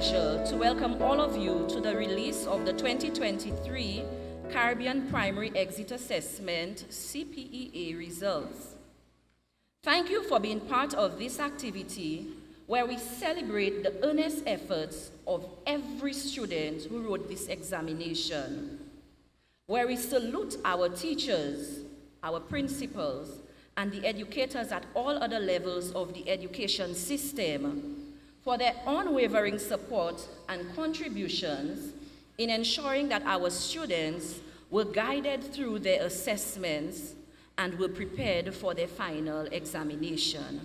pleasure to welcome all of you to the release of the 2023 Caribbean Primary Exit Assessment CPEA results. Thank you for being part of this activity where we celebrate the earnest efforts of every student who wrote this examination, where we salute our teachers, our principals, and the educators at all other levels of the education system for their unwavering support and contributions in ensuring that our students were guided through their assessments and were prepared for their final examination.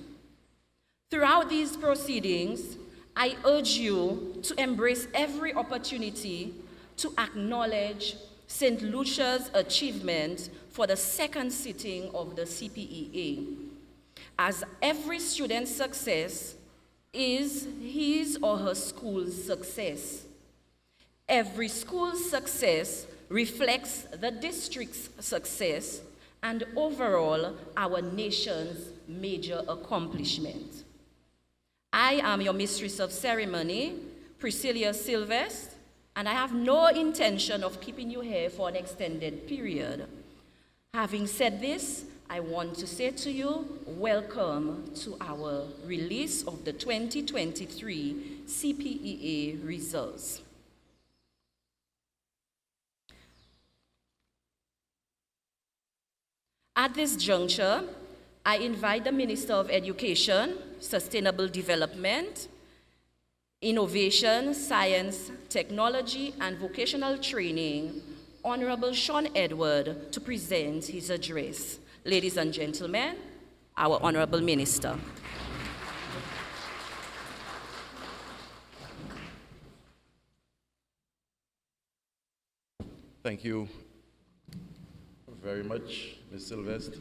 Throughout these proceedings, I urge you to embrace every opportunity to acknowledge St. Lucia's achievement for the second sitting of the CPEA, as every student's success is his or her school's success. Every school's success reflects the district's success and overall our nation's major accomplishment. I am your mistress of ceremony, Priscilla Sylvester, and I have no intention of keeping you here for an extended period. Having said this, I want to say to you, welcome to our release of the 2023 CPEA results. At this juncture, I invite the Minister of Education, Sustainable Development, Innovation, Science, Technology, and Vocational Training, Honorable Sean Edward, to present his address. Ladies and gentlemen, our Honorable Minister. Thank you very much, Ms. Sylvester.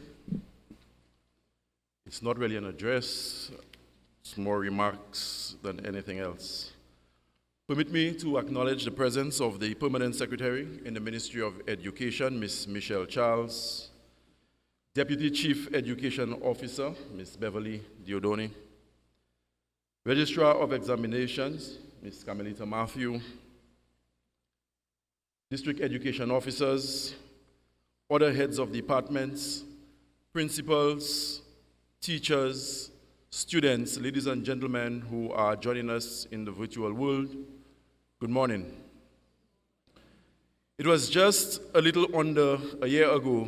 It's not really an address, it's more remarks than anything else. Permit me to acknowledge the presence of the Permanent Secretary in the Ministry of Education, Ms. Michelle Charles, Deputy Chief Education Officer, Ms. Beverly Diodoni, Registrar of Examinations, Ms. Carmelita Matthew, District Education Officers, other heads of departments, principals, teachers, students, ladies and gentlemen who are joining us in the virtual world, good morning. It was just a little under a year ago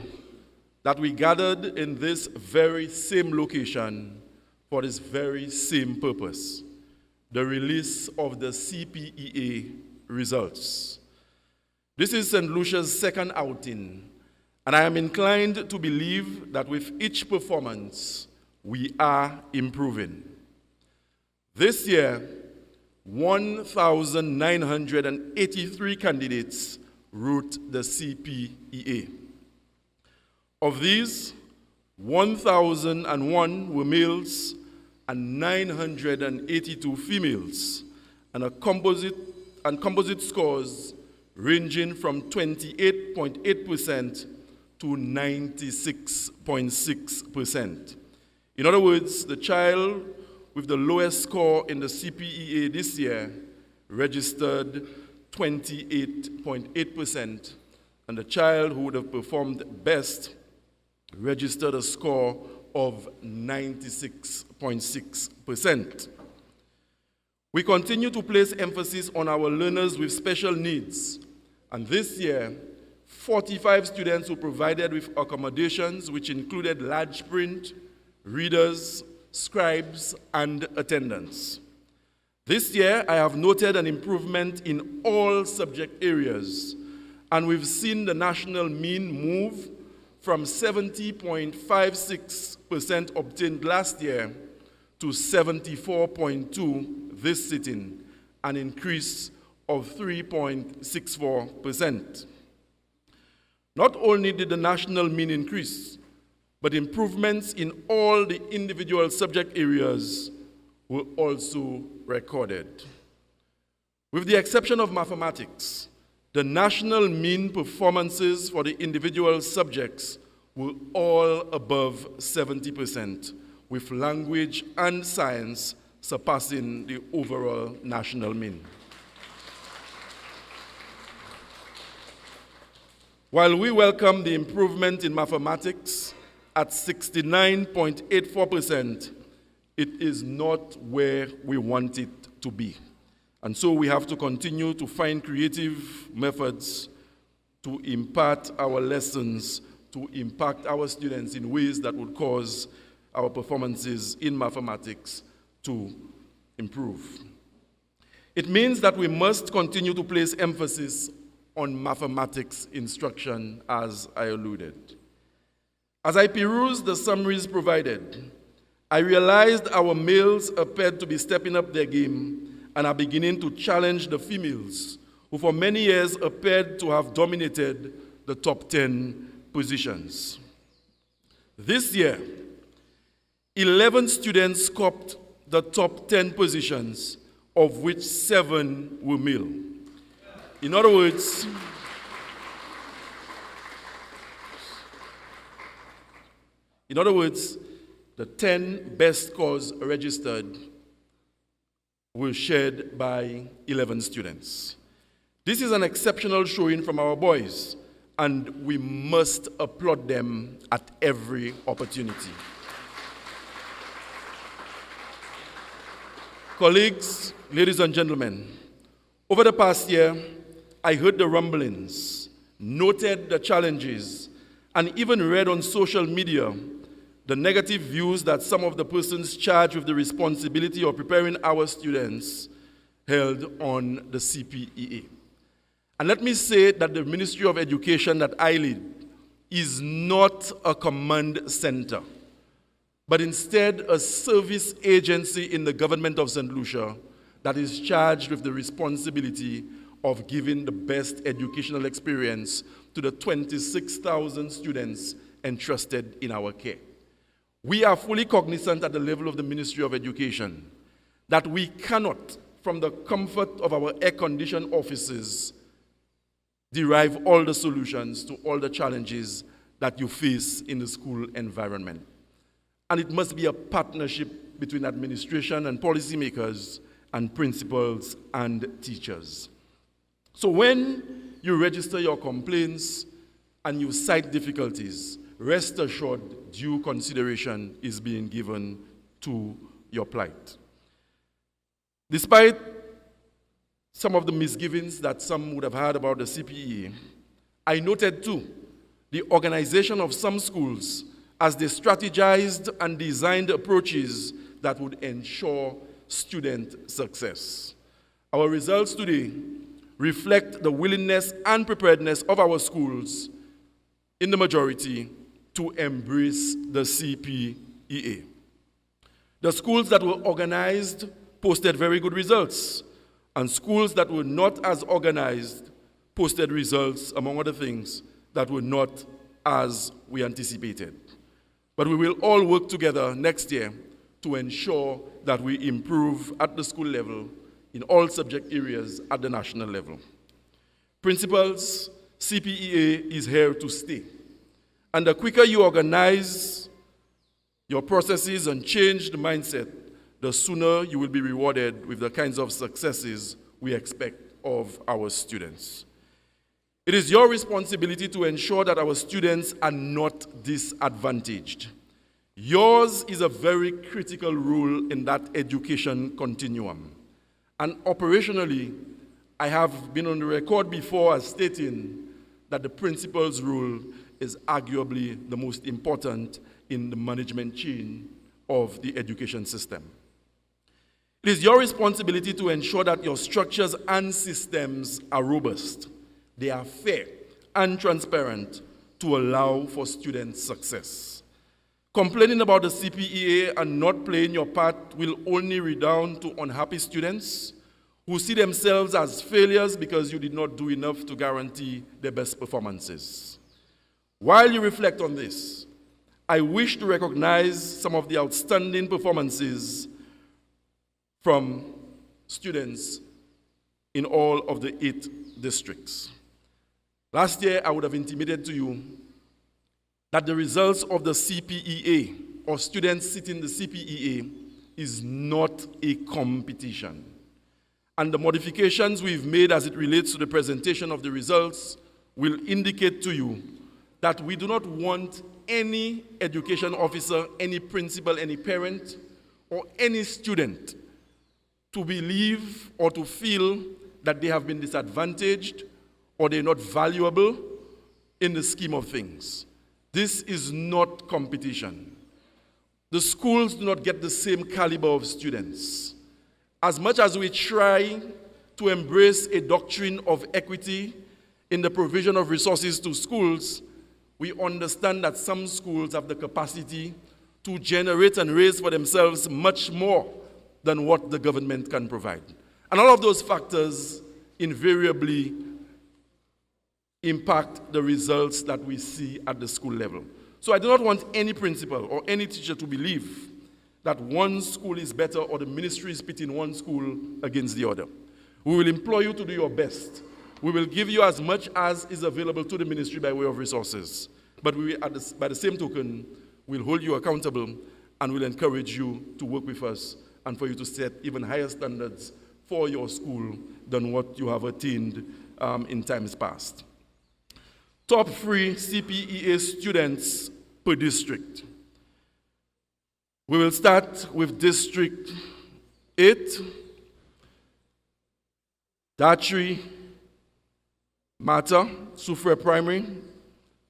that we gathered in this very same location for this very same purpose, the release of the CPEA results. This is St. Lucia's second outing, and I am inclined to believe that with each performance, we are improving. This year, 1,983 candidates wrote the CPEA. Of these, 1,001 were males and 982 females, and composite scores ranging from 28.8% to 96.6%. In other words, the child with the lowest score in the CPEA this year registered 28.8%, and the child who would have performed best registered a score of 96.6%. We continue to place emphasis on our learners with special needs, and this year, 45 students were provided with accommodations which included large print, readers, scribes, and attendants. This year, I have noted an improvement in all subject areas, and we've seen the national mean move from 70.56% obtained last year to 74.2% this sitting, an increase of 3.64%. Not only did the national mean increase, but improvements in all the individual subject areas were also recorded. With the exception of mathematics, the national mean performances for the individual subjects were all above 70%, with language and science surpassing the overall national mean. While we welcome the improvement in mathematics at 69.84%, it is not where we want it to be. And so we have to continue to find creative methods to impart our lessons, to impact our students in ways that would cause our performances in mathematics to improve. It means that we must continue to place emphasis on mathematics instruction, as I alluded. As I perused the summaries provided, I realized our males appeared to be stepping up their game and are beginning to challenge the females, who for many years appeared to have dominated the top 10 positions. This year, 11 students copped the top 10 positions, of which 7 were male. In other words, the 10 best scores registered were shared by 11 students. This is an exceptional showing from our boys, and we must applaud them at every opportunity. Colleagues, ladies and gentlemen, over the past year, I heard the rumblings, noted the challenges, and even read on social media the negative views that some of the persons charged with the responsibility of preparing our students held on the CPEA. And let me say that the Ministry of Education that I lead is not a command center, but instead a service agency in the government of St. Lucia that is charged with the responsibility of giving the best educational experience to the 26,000 students entrusted in our care. We are fully cognizant at the level of the Ministry of Education that we cannot, from the comfort of our air-conditioned offices, derive all the solutions to all the challenges that you face in the school environment. And it must be a partnership between administration and policymakers and principals and teachers. So when you register your complaints and you cite difficulties, rest assured due consideration is being given to your plight. Despite some of the misgivings that some would have had about the CPEA, I noted too the organization of some schools as they strategized and designed approaches that would ensure student success. Our results today reflect the willingness and preparedness of our schools, in the majority, to embrace the CPEA. The schools that were organized posted very good results, and schools that were not as organized posted results, among other things, that were not as we anticipated. But we will all work together next year to ensure that we improve at the school level in all subject areas at the national level. Principals, CPEA is here to stay. And the quicker you organize your processes and change the mindset, the sooner you will be rewarded with the kinds of successes we expect of our students. It is your responsibility to ensure that our students are not disadvantaged. Yours is a very critical role in that education continuum. And operationally, I have been on the record before as stating that the principal's role is arguably the most important in the management chain of the education system. It is your responsibility to ensure that your structures and systems are robust, they are fair and transparent to allow for student success. Complaining about the CPEA and not playing your part will only redound to unhappy students who see themselves as failures because you did not do enough to guarantee their best performances. While you reflect on this, I wish to recognize some of the outstanding performances from students in all of the 8 districts. Last year, I would have intimated to you that the results of the CPEA, or students sitting the CPEA, is not a competition. And the modifications we've made as it relates to the presentation of the results will indicate to you that we do not want any education officer, any principal, any parent, or any student to believe or to feel that they have been disadvantaged or they're not valuable in the scheme of things. This is not competition. The schools do not get the same caliber of students. As much as we try to embrace a doctrine of equity in the provision of resources to schools, we understand that some schools have the capacity to generate and raise for themselves much more than what the government can provide. And all of those factors invariably impact the results that we see at the school level. So I do not want any principal or any teacher to believe that one school is better or the ministry is pitting one school against the other. We will implore you to do your best. We will give you as much as is available to the ministry by way of resources. But by the same token, we'll hold you accountable and we'll encourage you to work with us and for you to set even higher standards for your school than what you have attained in times past. Top 3 CPEA students per district. We will start with District 8, Datri Mata, Soufrière Primary,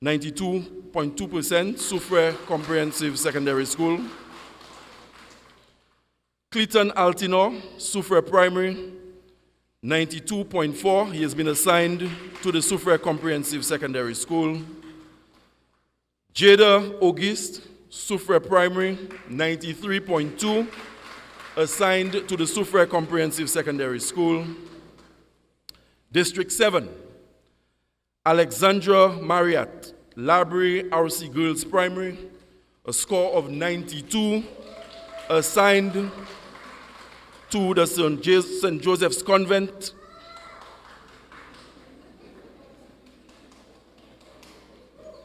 92.2%, Soufrière Comprehensive Secondary School. Clayton Altinor, Soufrière Primary, 92.4. He has been assigned to the Soufrière Comprehensive Secondary School. Jada Auguste, Soufrière Primary, 93.2, assigned to the Soufrière Comprehensive Secondary School. District 7, Alexandra Marriott, Library RC Girls Primary, a score of 92, assigned to the St. Joseph's Convent.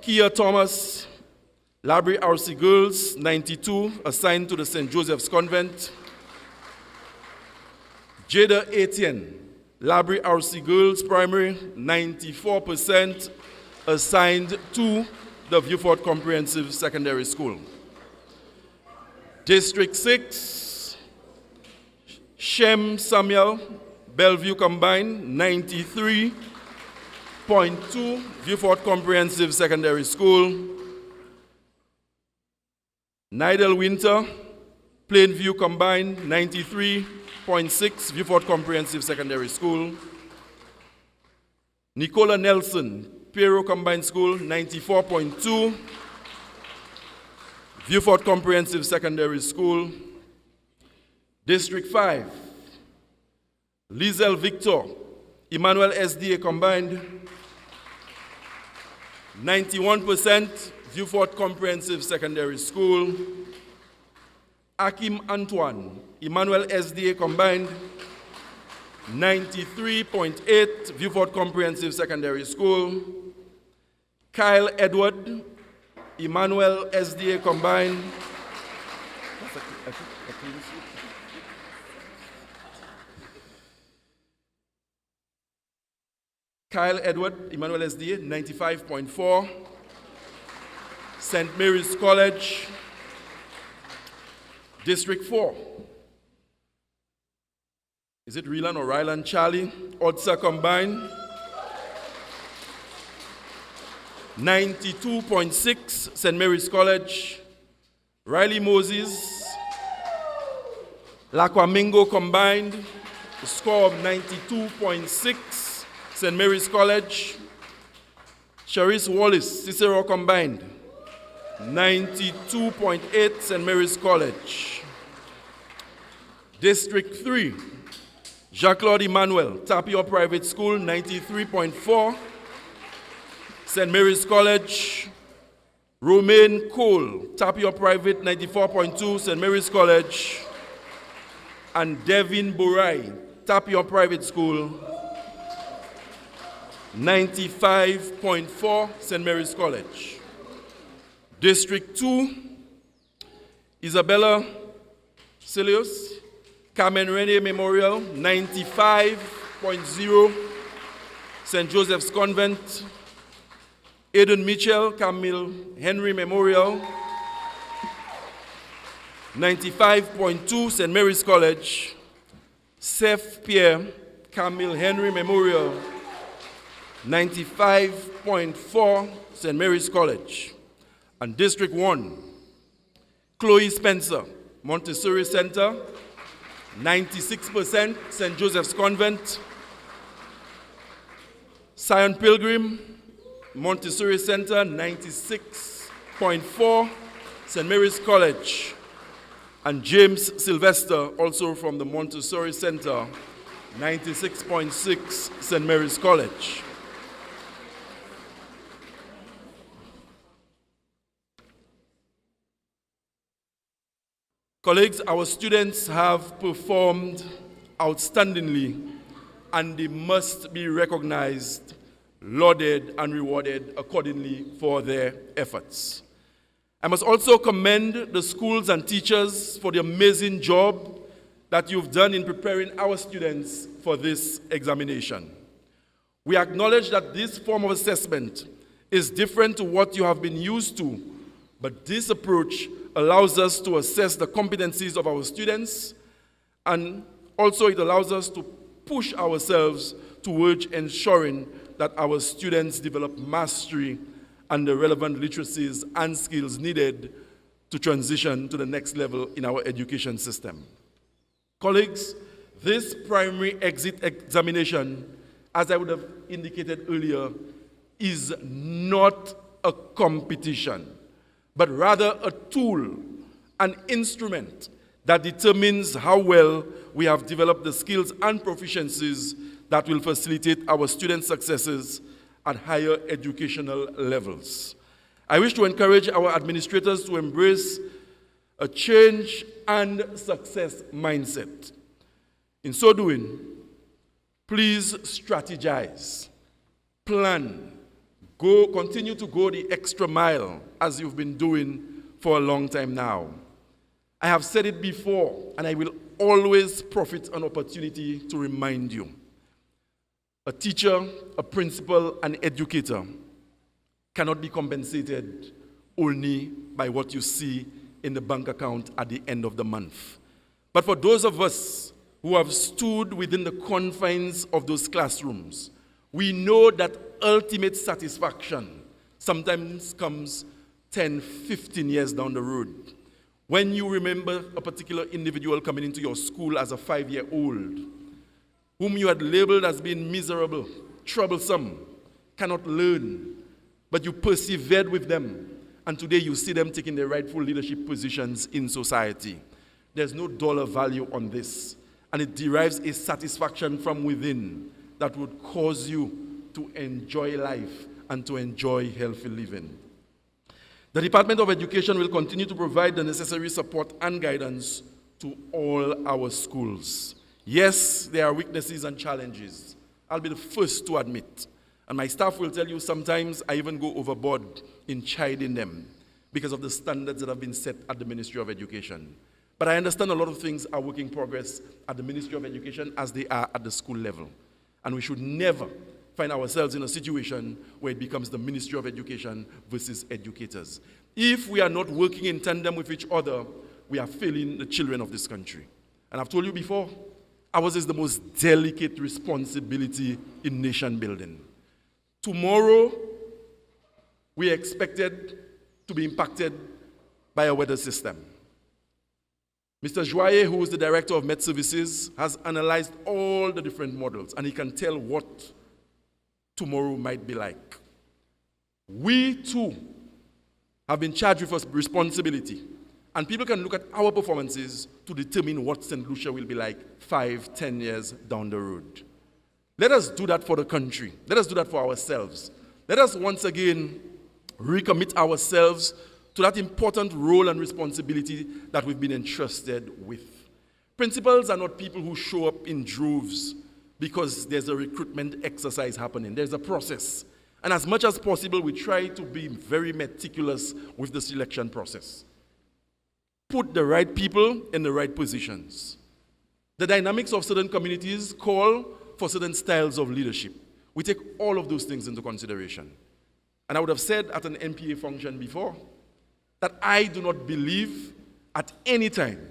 Kia Thomas, Library RC Girls, 92, assigned to the St. Joseph's Convent. Jada Etienne, Library RC Girls Primary, 94%, assigned to the Vieux-Fort Comprehensive Secondary School. District 6, Shem Samuel, Bellevue Combined, 93.2, Vieux-Fort Comprehensive Secondary School. Nidal Winter, Plainview Combined, 93.6, Vieux-Fort Comprehensive Secondary School. Nicola Nelson, Pero Combined School, 94.2, Vieux-Fort Comprehensive Secondary School. District 5, Lizel Victor, Emmanuel SDA Combined, 91%, Vieux-Fort Comprehensive Secondary School. Akim Antoine, Emmanuel SDA Combined, 93.8, Vieux-Fort Comprehensive Secondary School. Kyle Edward, Emmanuel SDA Combined. Kyle Edward, Emmanuel SDA, 95.4. St. Mary's College, District 4. Is it Ryland or Ryland Charlie? Odsa Combined, 92.6, St. Mary's College. Riley Moses, Lakwamingo Combined, a score of 92.6, St. Mary's College. Charis Wallace, Cicero Combined, 92.8, St. Mary's College. District 3, Jacques-Claude Emmanuel, Tapio Private School, 93.4, St. Mary's College. Romaine Cole, Tapio Private, 94.2, St. Mary's College. And Devin Burai, Tapio Private School, 95.4, St. Mary's College. District 2, Isabella Cilius, Carmen Rene Memorial, 95.0, St. Joseph's Convent. Aidan Mitchell, Camille Henry Memorial, 95.2, St. Mary's College. Seth Pierre, Camille Henry Memorial, 95.4, St. Mary's College. And District 1, Chloe Spencer, Montessori Center, 96%, St. Joseph's Convent. Sion Pilgrim, Montessori Center, 96.4, St. Mary's College. And James Sylvester, also from the Montessori Center, 96.6, St. Mary's College. Colleagues, our students have performed outstandingly, and they must be recognized, lauded, and rewarded accordingly for their efforts. I must also commend the schools and teachers for the amazing job that you've done in preparing our students for this examination. We acknowledge that this form of assessment is different to what you have been used to, but this approach allows us to assess the competencies of our students, and also it allows us to push ourselves towards ensuring that our students develop mastery and the relevant literacies and skills needed to transition to the next level in our education system. Colleagues, this primary exit examination, as I would have indicated earlier, is not a competition, but rather a tool, an instrument that determines how well we have developed the skills and proficiencies that will facilitate our students' successes at higher educational levels. I wish to encourage our administrators to embrace a change and success mindset. In so doing, please strategize, plan, continue to go the extra mile as you've been doing for a long time now. I have said it before, and I will always profit an opportunity to remind you. A teacher, a principal, an educator cannot be compensated only by what you see in the bank account at the end of the month. But for those of us who have stood within the confines of those classrooms, we know that ultimate satisfaction sometimes comes 10, 15 years down the road. When you remember a particular individual coming into your school as a 5-year-old, whom you had labeled as being miserable, troublesome, cannot learn, but you persevered with them, and today you see them taking their rightful leadership positions in society. There's no dollar value on this, and it derives a satisfaction from within that would cause you to enjoy life and to enjoy healthy living. The Department of Education will continue to provide the necessary support and guidance to all our schools. Yes, there are weaknesses and challenges. I'll be the first to admit. And my staff will tell you sometimes I even go overboard in chiding them because of the standards that have been set at the Ministry of Education. But I understand a lot of things are work in progress at the Ministry of Education as they are at the school level. And we should never find ourselves in a situation where it becomes the Ministry of Education versus educators. If we are not working in tandem with each other, we are failing the children of this country. And I've told you before, ours is the most delicate responsibility in nation building. Tomorrow, we are expected to be impacted by a weather system. Mr. Joye, who is the director of Met Services, has analyzed all the different models, and he can tell what tomorrow might be like. We, too, have been charged with a responsibility, and people can look at our performances to determine what St. Lucia will be like 5, 10 years down the road. Let us do that for the country. Let us do that for ourselves. Let us once again recommit ourselves to that important role and responsibility that we've been entrusted with. Principals are not people who show up in droves because there's a recruitment exercise happening. There's a process. And as much as possible, we try to be very meticulous with the selection process. Put the right people in the right positions. The dynamics of certain communities call for certain styles of leadership. We take all of those things into consideration. And I would have said at an NPA function before that I do not believe at any time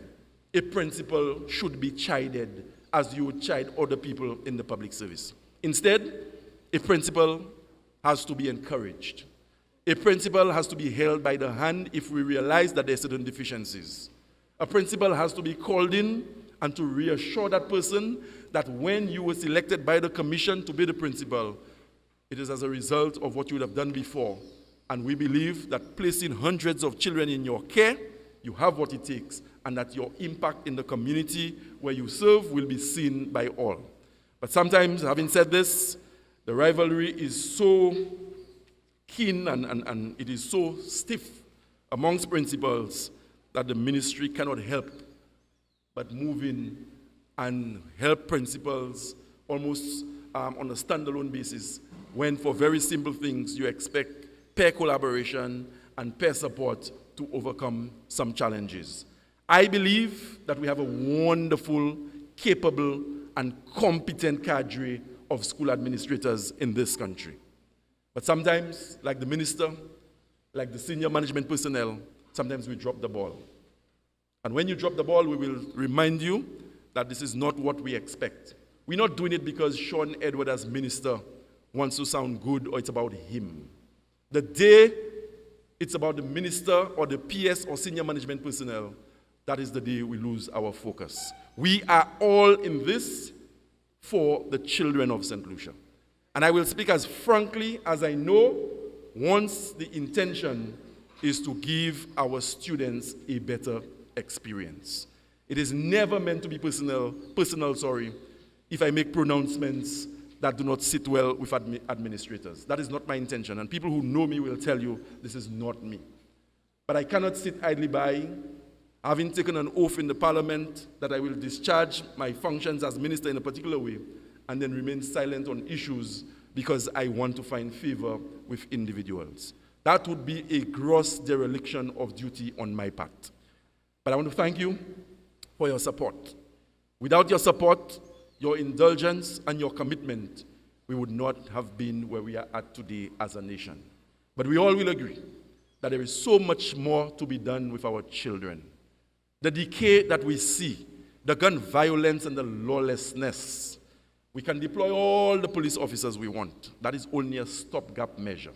a principal should be chided as you would chide other people in the public service. Instead, a principal has to be encouraged. A principal has to be held by the hand if we realize that there are certain deficiencies. A principal has to be called in and to reassure that person that when you were selected by the commission to be the principal, it is as a result of what you would have done before. And we believe that placing hundreds of children in your care, you have what it takes, and that your impact in the community where you serve will be seen by all. But sometimes, having said this, the rivalry is so keen and it is so stiff amongst principals that the ministry cannot help but move in and help principals almost on a standalone basis when for very simple things you expect peer collaboration and peer support to overcome some challenges. I believe that we have a wonderful, capable, and competent cadre of school administrators in this country. But sometimes, like the minister, like the senior management personnel, sometimes we drop the ball. And when you drop the ball, we will remind you that this is not what we expect. We're not doing it because Sean Edward as minister wants to sound good or it's about him. The day it's about the minister or the PS or senior management personnel, that is the day we lose our focus. We are all in this for the children of St. Lucia. And I will speak as frankly as I know once the intention is to give our students a better experience. It is never meant to be personal, if I make pronouncements that do not sit well with administrators. That is not my intention. And people who know me will tell you this is not me. But I cannot sit idly by, having taken an oath in the parliament that I will discharge my functions as minister in a particular way, and then remain silent on issues because I want to find favor with individuals. That would be a gross dereliction of duty on my part. But I want to thank you for your support. Without your support, your indulgence, and your commitment, we would not have been where we are at today as a nation. But we all will agree that there is so much more to be done with our children. The decay that we see, the gun violence and the lawlessness, we can deploy all the police officers we want. That is only a stopgap measure.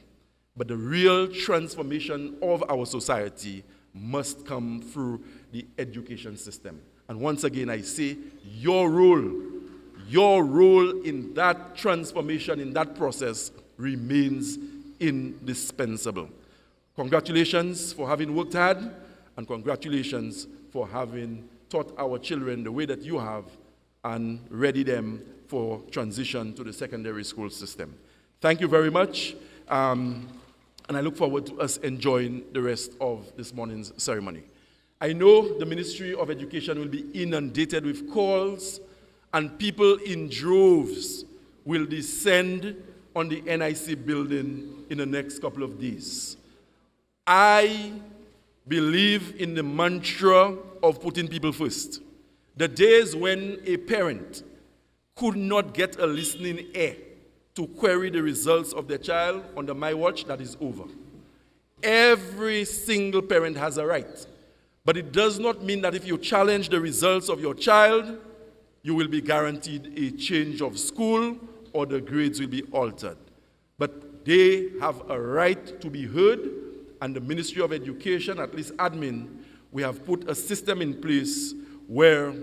But the real transformation of our society must come through the education system. And once again, I say, your role in that transformation, in that process, remains indispensable. Congratulations for having worked hard, and congratulations for having taught our children the way that you have and ready them for transition to the secondary school system. Thank you very much, and I look forward to us enjoying the rest of this morning's ceremony. I know the Ministry of Education will be inundated with calls, and people in droves will descend on the NIC building in the next couple of days. I believe in the mantra of putting people first. The days when a parent could not get a listening ear to query the results of their child under my watch, that is over. Every single parent has a right. But it does not mean that if you challenge the results of your child, you will be guaranteed a change of school or the grades will be altered. But they have a right to be heard, and the Ministry of Education, at least admin, we have put a system in place where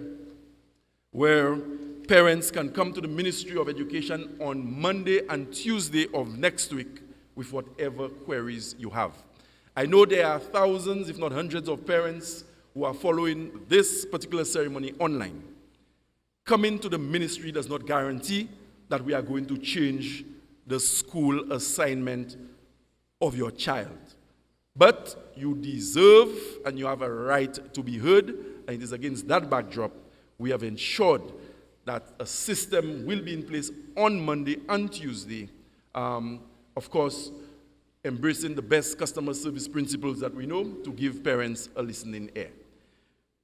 parents can come to the Ministry of Education on Monday and Tuesday of next week with whatever queries you have. I know there are thousands, if not hundreds of parents who are following this particular ceremony online. Coming to the ministry does not guarantee that we are going to change the school assignment of your child. But you deserve and you have a right to be heard, and it is against that backdrop we have ensured that a system will be in place on Monday and Tuesday, of course, embracing the best customer service principles that we know to give parents a listening ear.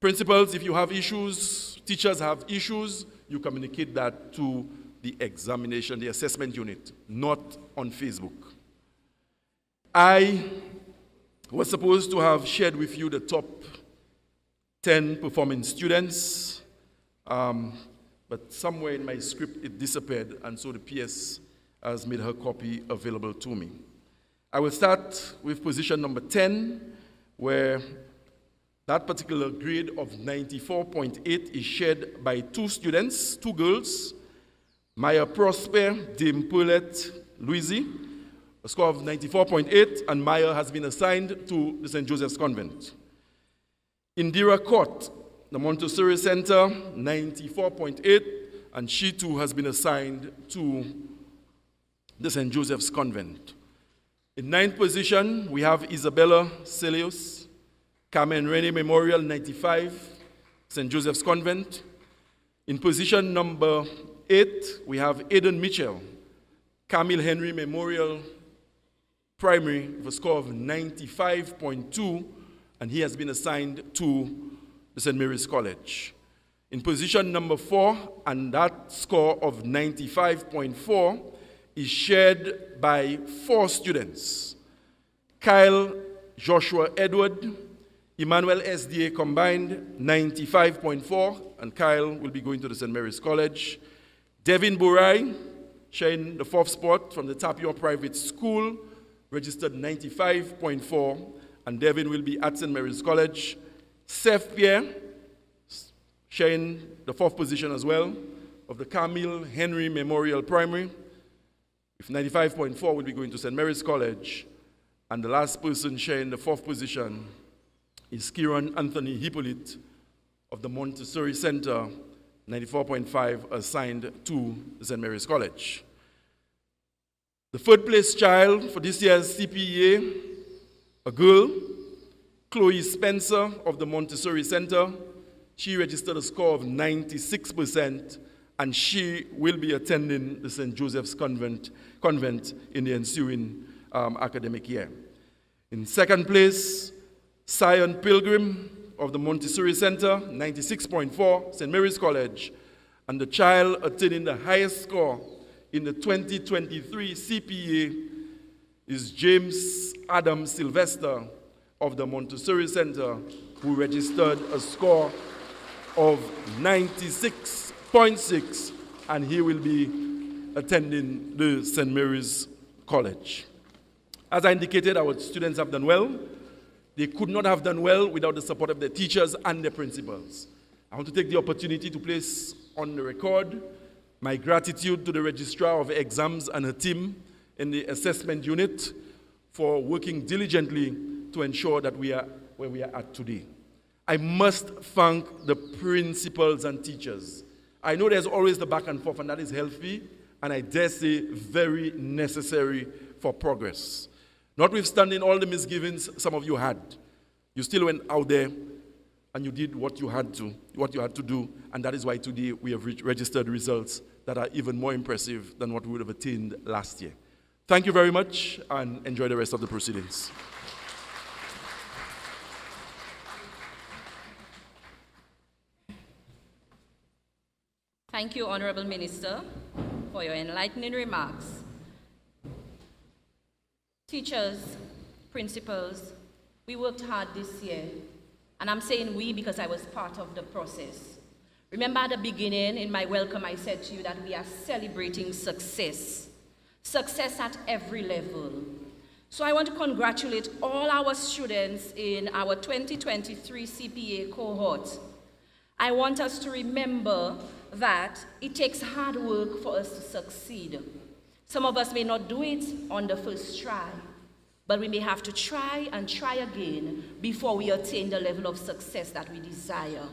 Principals, if you have issues, teachers have issues, you communicate that to the examination, the assessment unit, not on Facebook. I was supposed to have shared with you the top 10 performing students, but somewhere in my script it disappeared, and so the PS has made her copy available to me. I will start with position number 10, where that particular grade of 94.8 is shared by two students, two girls, Maya Prosper, Dame Paulette Louisi, a score of 94.8, and Maya has been assigned to the St. Joseph's Convent. Indira Court, the Montessori Center, 94.8, and she too has been assigned to the St. Joseph's Convent. In ninth position, we have Isabella Celius, Carmen Rene Memorial, 95, St. Joseph's Convent. In position number 8, we have Aidan Mitchell, Camille Henry Memorial Primary, with a score of 95.2, and he has been assigned to the St. Mary's College. In position number 4, and that score of 95.4 is shared by 4 students: Kyle Joshua Edward, Emmanuel SDA combined, 95.4, and Kyle will be going to the St. Mary's College. Devin Burai, sharing the 4th spot from the Tapio Private School, registered 95.4, and Devin will be at St. Mary's College. Seth Pierre, sharing the 4th position as well, of the Camille Henry Memorial Primary, with 95.4 will be going to St. Mary's College. And the last person sharing the 4th position is Kieran Anthony Hippolyte of the Montessori Center, 94.5, assigned to the St. Mary's College. The 3rd place child for this year's CPEA, a girl, Chloe Spencer of the Montessori Center. She registered a score of 96%, and she will be attending the St. Joseph's Convent in the ensuing academic year. In 2nd place, Sion Pilgrim of the Montessori Center, 96.4, St. Mary's College, and the child attaining the highest score in the 2023 CPEA is James Adam Sylvester of the Montessori Center, who registered a score of 96.6, and he will be attending the St. Mary's College. As I indicated, our students have done well. They could not have done well without the support of their teachers and their principals. I want to take the opportunity to place on the record my gratitude to the Registrar of Exams and her team in the assessment unit for working diligently to ensure that we are where we are at today. I must thank the principals and teachers. I know there's always the back and forth, and that is healthy, and I dare say very necessary for progress. Notwithstanding all the misgivings some of you had, you still went out there and you did what you had to do, and that is why today we have registered results that are even more impressive than what we would have attained last year. Thank you very much, and enjoy the rest of the proceedings. Thank you, Honorable Minister, for your enlightening remarks. Teachers, principals, we worked hard this year, and I'm saying we because I was part of the process. Remember at the beginning, in my welcome, I said to you that we are celebrating success. Success at every level. So I want to congratulate all our students in our 2023 CPEA cohort. I want us to remember that it takes hard work for us to succeed. Some of us may not do it on the first try, but we may have to try and try again before we attain the level of success that we desire.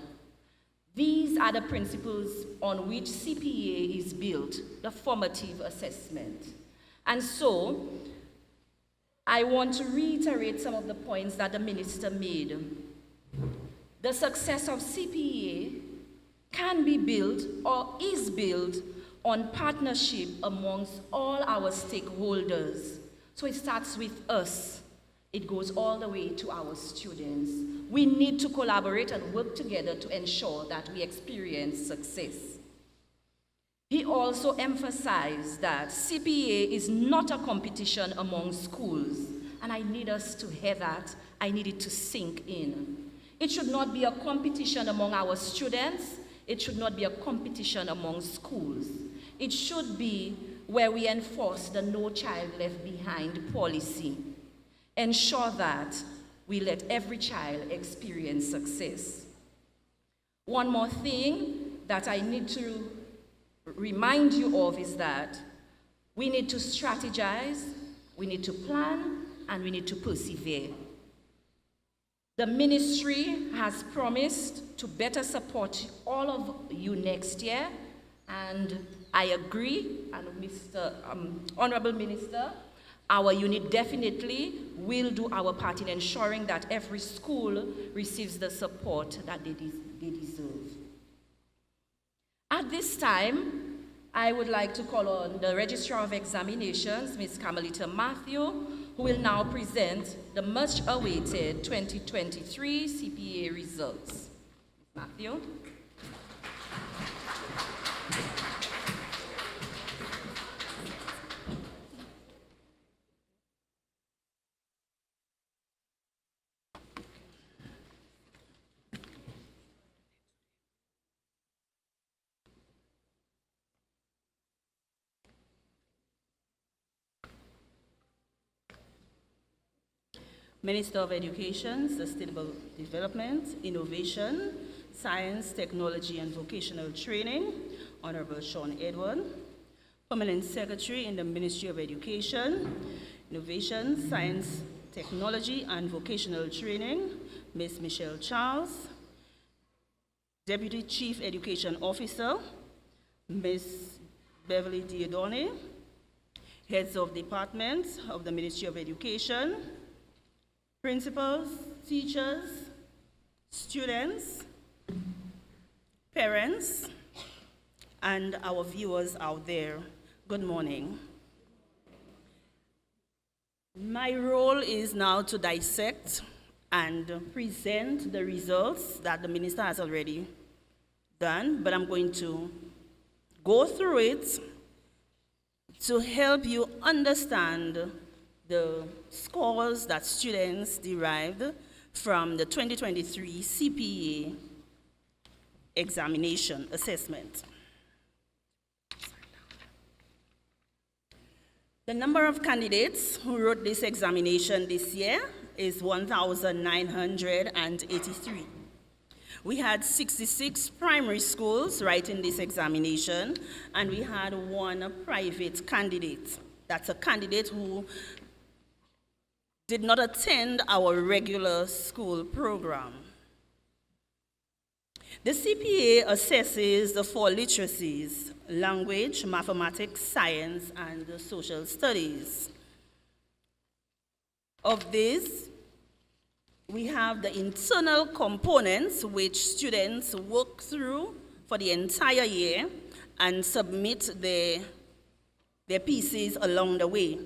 These are the principles on which CPEA is built, the formative assessment. And so, I want to reiterate some of the points that the minister made. The success of CPEA can be built or is built on partnership amongst all our stakeholders. So it starts with us. It goes all the way to our students. We need to collaborate and work together to ensure that we experience success. He also emphasized that CPEA is not a competition among schools, and I need us to hear that. I need it to sink in. It should not be a competition among our students. It should not be a competition among schools. It should be where we enforce the No Child Left Behind policy. Ensure that we let every child experience success. One more thing that I need to remind you of is that we need to strategize, we need to plan, and we need to persevere. The ministry has promised to better support all of you next year, and I agree, and Mr. Honorable Minister, our unit definitely will do our part in ensuring that every school receives the support that they deserve. At this time, I would like to call on the Registrar of Examinations, Ms. Carmelita Matthew, who will now present the much-awaited 2023 CPEA results. Ms. Matthew. Minister of Education, Sustainable Development, Innovation, Science, Technology, and Vocational Training, Honorable Sean Edward. Permanent Secretary in the Ministry of Education, Innovation, Science, Technology, and Vocational Training, Ms. Michelle Charles. Deputy Chief Education Officer, Ms. Beverly Diodone. Heads of Departments of the Ministry of Education, principals, teachers, students, parents, and our viewers out there, good morning. My role is now to dissect and present the results that the minister has already done, but I'm going to go through it to help you understand the scores that students derived from the 2023 CPEA examination assessment. The number of candidates who wrote this examination this year is 1,983. We had 66 primary schools writing this examination, and we had one private candidate. That's a candidate who did not attend our regular school program. The CPEA assesses the 4 literacies: language, mathematics, science, and social studies. Of these, we have the internal components which students work through for the entire year and submit their pieces along the way.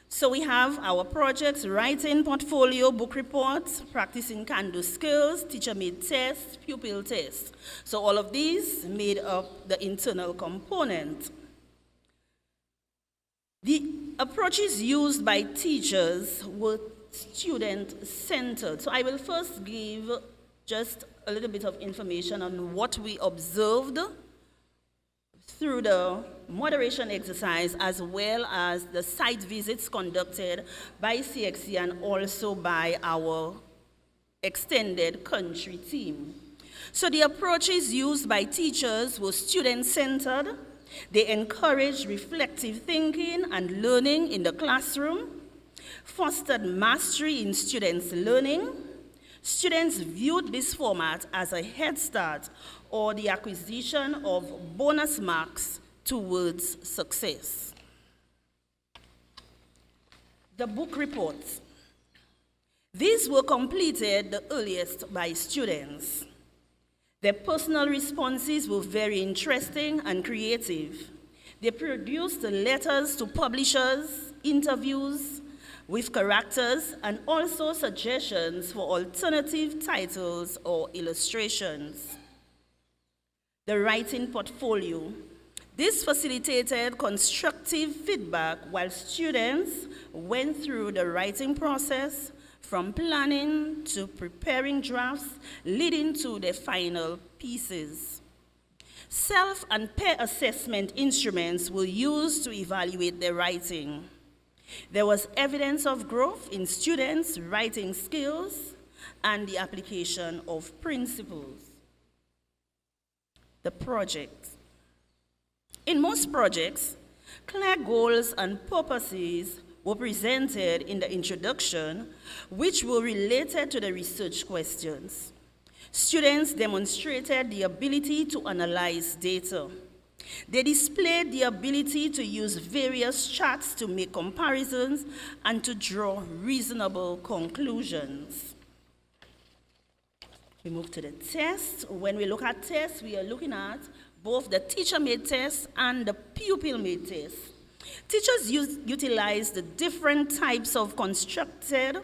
So we have our projects: writing portfolio, book reports, practicing can-do skills, teacher-made tests, pupil tests. So all of these made up the internal component. The approaches used by teachers were student-centered. So I will first give just a little bit of information on what we observed through the moderation exercise, as well as the site visits conducted by CXC and also by our extended country team. So the approaches used by teachers were student-centered. They encouraged reflective thinking and learning in the classroom, fostered mastery in students' learning. Students viewed this format as a head start or the acquisition of bonus marks towards success. The book reports. These were completed the earliest by students. Their personal responses were very interesting and creative. They produced letters to publishers, interviews with characters, and also suggestions for alternative titles or illustrations. The writing portfolio. This facilitated constructive feedback while students went through the writing process from planning to preparing drafts, leading to the final pieces. Self and peer assessment instruments were used to evaluate their writing. There was evidence of growth in students' writing skills and the application of principles. The project. In most projects, clear goals and purposes were presented in the introduction, which were related to the research questions. Students demonstrated the ability to analyze data. They displayed the ability to use various charts to make comparisons and to draw reasonable conclusions. We move to the test. When we look at tests, we are looking at both the teacher-made test and the pupil-made test. Teachers utilize the different types of constructed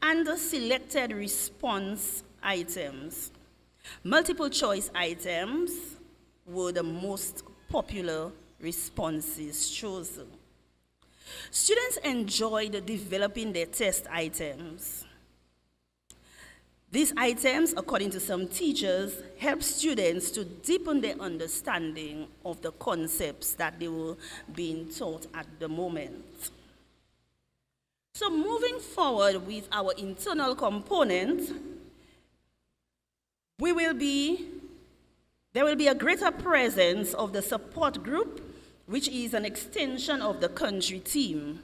and selected response items. Multiple choice items were the most popular responses chosen. Students enjoyed developing their test items. These items, according to some teachers, help students to deepen their understanding of the concepts that they were being taught at the moment. So moving forward with our internal component, there will be a greater presence of the support group, which is an extension of the country team.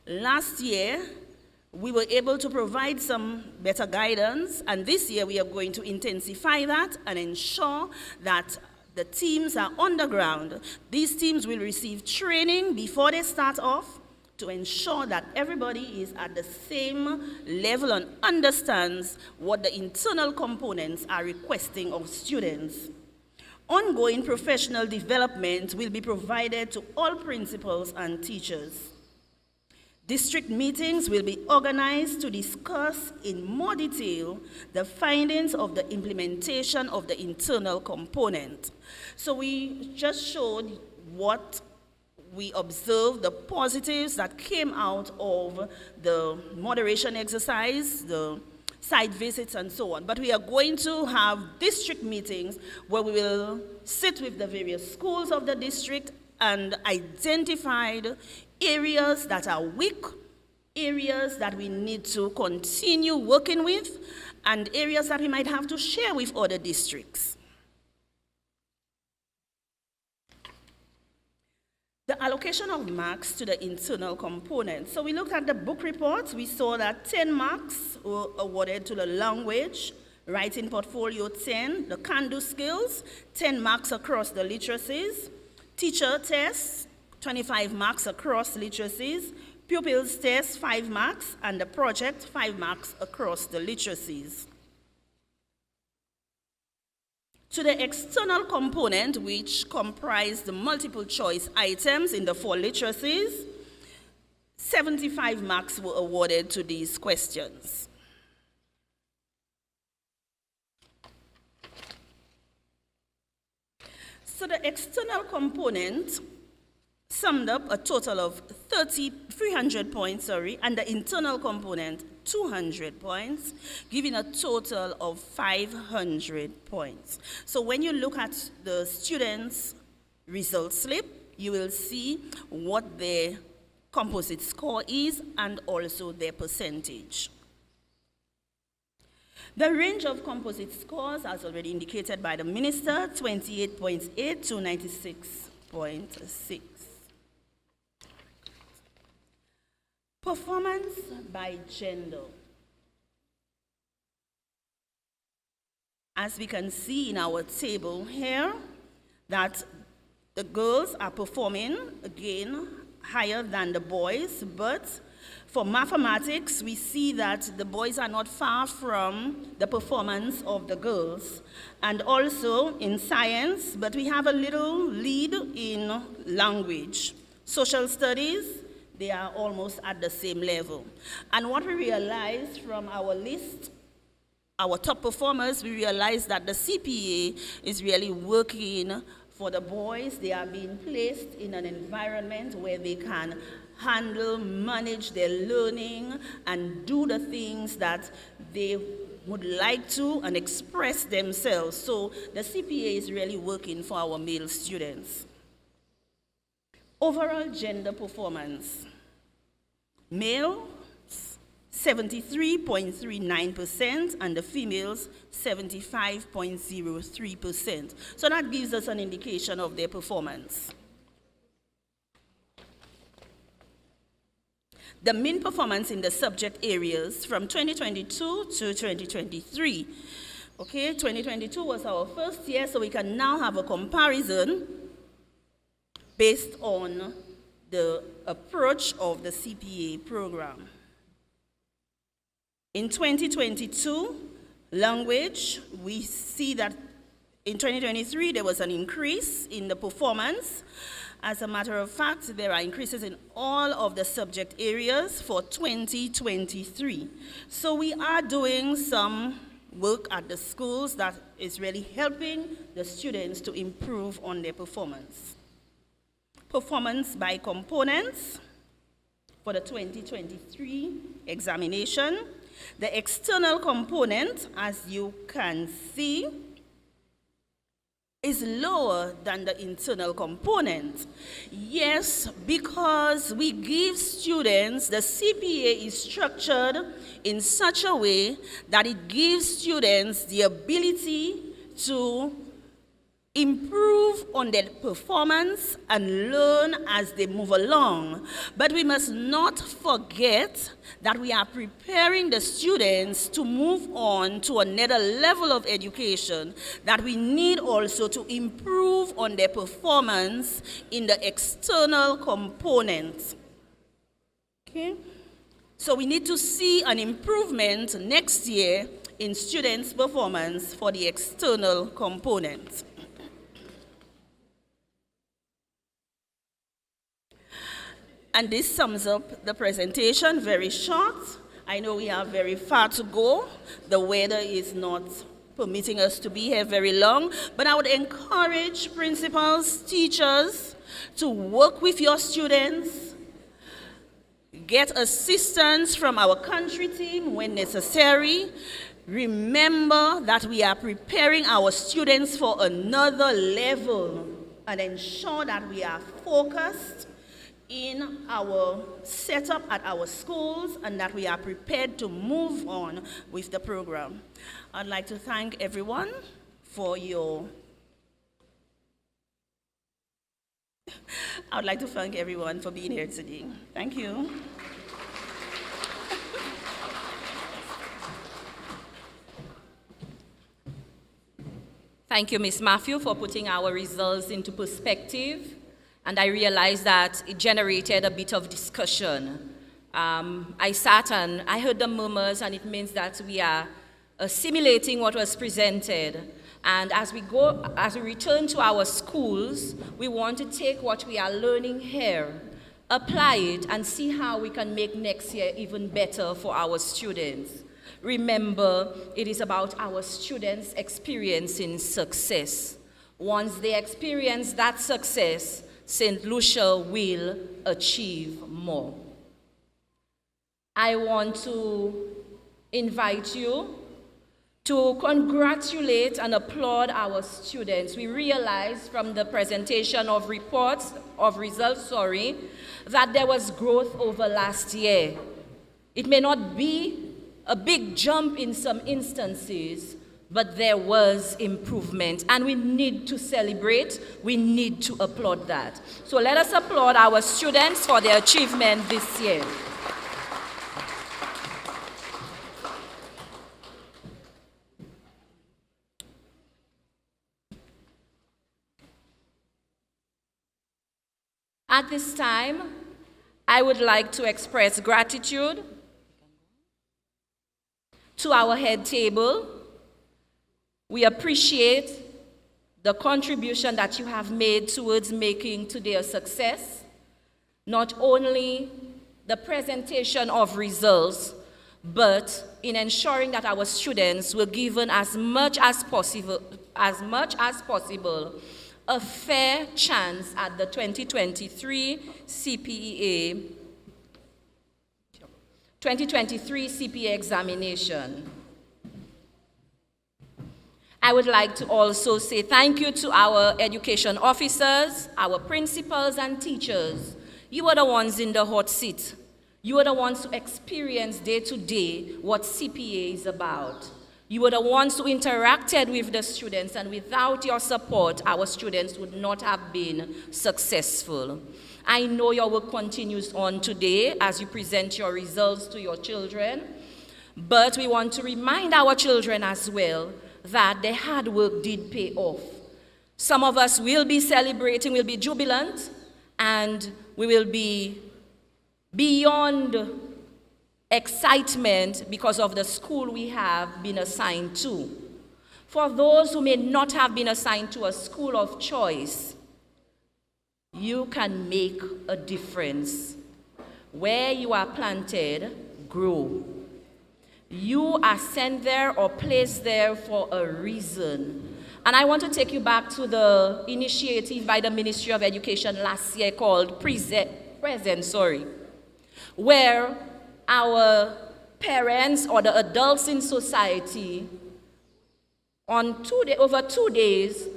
Last year, we were able to provide some better guidance, and this year we are going to intensify that and ensure that the teams are on the ground. These teams will receive training before they start off to ensure that everybody is at the same level and understands what the internal components are requesting of students. Ongoing professional development will be provided to all principals and teachers. District meetings will be organized to discuss in more detail the findings of the implementation of the internal component. So we just showed what we observed, the positives that came out of the moderation exercise, the site visits and so on. But we are going to have district meetings where we will sit with the various schools of the district and identify areas that are weak, areas that we need to continue working with, and areas that we might have to share with other districts. The allocation of marks to the internal component. So we looked at the book reports. We saw that 10 marks were awarded to the language, writing portfolio 10, the can-do skills, 10 marks across the literacies, teacher tests, 25 marks across literacies, pupils test, 5 marks, and the project, 5 marks across the literacies. To the external component, which comprised the multiple choice items in the 4 literacies, 75 marks were awarded to these questions. So the external component summed up a total of 300 points, and the internal component 200 points, giving a total of 500 points. So when you look at the students' result slip, you will see what their composite score is and also their percentage. The range of composite scores, as already indicated by the minister, 28.8 to 96.6. Performance by gender. As we can see in our table here, that the girls are performing, again, higher than the boys, but for mathematics, we see that the boys are not far from the performance of the girls. And also in science, but we have a little lead in language. Social studies, they are almost at the same level. And what we realized from our list, our top performers, we realized that the CPEA is really working For the boys, they are being placed in an environment where they can handle, manage their learning, and do the things that they would like to and express themselves. So the CPEA is really working for our male students. Overall gender performance. Male, 73.39%, and the females, 75.03%. So that gives us an indication of their performance. The mean performance in the subject areas from 2022 to 2023. Okay, 2022 was our first year, so we can now have a comparison based on the approach of the CPEA program. In 2022, language, we see that in 2023 there was an increase in the performance. As a matter of fact, there are increases in all of the subject areas for 2023. So we are doing some work at the schools that is really helping the students to improve on their performance. Performance by components for the 2023 examination. The external component, as you can see, is lower than the internal component. Yes, because we give students, the CPEA is structured in such a way that it gives students the ability to improve on their performance and learn as they move along. But we must not forget that we are preparing the students to move on to another level of education, that we need also to improve on their performance in the external components. Okay? So we need to see an improvement next year in students' performance for the external components. And this sums up the presentation, very short. I know we have very far to go. The weather is not permitting us to be here very long, but I would encourage principals, teachers to work with your students, get assistance from our country team when necessary. Remember that we are preparing our students for another level and ensure that we are focused in our setup at our schools and that we are prepared to move on with the program. I'd like to thank everyone for being here today. Thank you. Thank you, Ms. Matthew, for putting our results into perspective. And I realized that it generated a bit of discussion. I sat and I heard the murmurs, and it means that we are assimilating what was presented. And as we return to our schools, we want to take what we are learning here, apply it, and see how we can make next year even better for our students. Remember, it is about our students experiencing success. Once they experience that success, St. Lucia will achieve more. I want to invite you to congratulate and applaud our students. We realized from the presentation of results, that there was growth over last year. It may not be a big jump in some instances, but there was improvement, and we need to celebrate, we need to applaud that. So let us applaud our students for their achievement this year. At this time, I would like to express gratitude to our head table. We appreciate the contribution that you have made towards making today a success. Not only the presentation of results, but in ensuring that our students were given as much as possible a fair chance at the 2023 CPEA examination. I would like to also say thank you to our education officers, our principals and teachers. You are the ones in the hot seat. You are the ones who experience day to day what CPEA is about. You are the ones who interacted with the students, and without your support, our students would not have been successful. I know your work continues on today as you present your results to your children, but we want to remind our children as well that their hard work did pay off. Some of us will be celebrating, will be jubilant, and we will be beyond excitement because of the school we have been assigned to. For those who may not have been assigned to a school of choice, you can make a difference. Where you are planted, grow. You are sent there or placed there for a reason. And I want to take you back to the initiative by the Ministry of Education last year called Present, where our parents or the adults in society over 2 days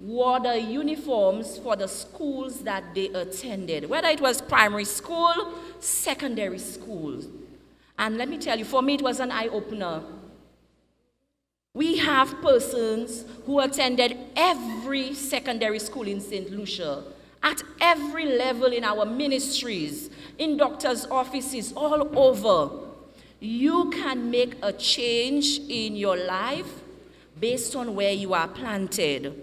wore the uniforms for the schools that they attended, whether it was primary school, secondary school. And let me tell you, for me, it was an eye-opener. We have persons who attended every secondary school in St. Lucia, at every level in our ministries, in doctors' offices, all over. You can make a change in your life based on where you are planted.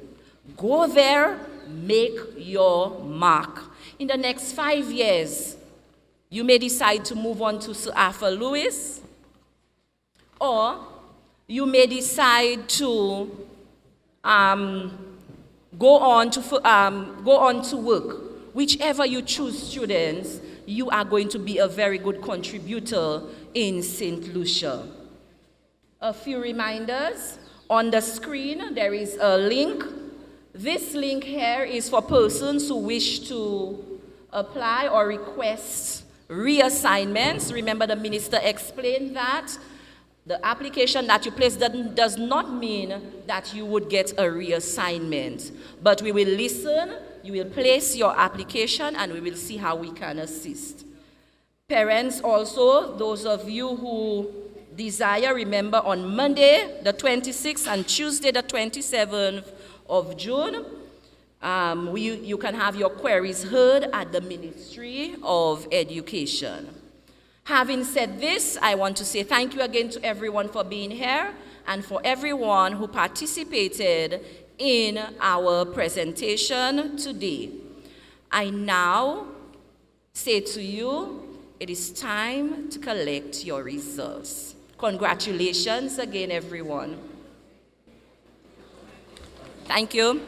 Go there, make your mark. In the next 5 years, you may decide to move on to Sir Arthur Lewis, or you may decide to go on to work. Whichever you choose, students, you are going to be a very good contributor in St. Lucia. A few reminders. On the screen, there is a link. This link here is for persons who wish to apply or request reassignments. Remember, the minister explained that the application that you place does not mean that you would get a reassignment. But we will listen, you will place your application, and we will see how we can assist. Parents also, those of you who desire, remember on Monday the 26th and Tuesday the 27th of June, you can have your queries heard at the Ministry of Education. Having said this, I want to say thank you again to everyone for being here and for everyone who participated in our presentation today. I now say to you, it is time to collect your results. Congratulations again, everyone. Thank you.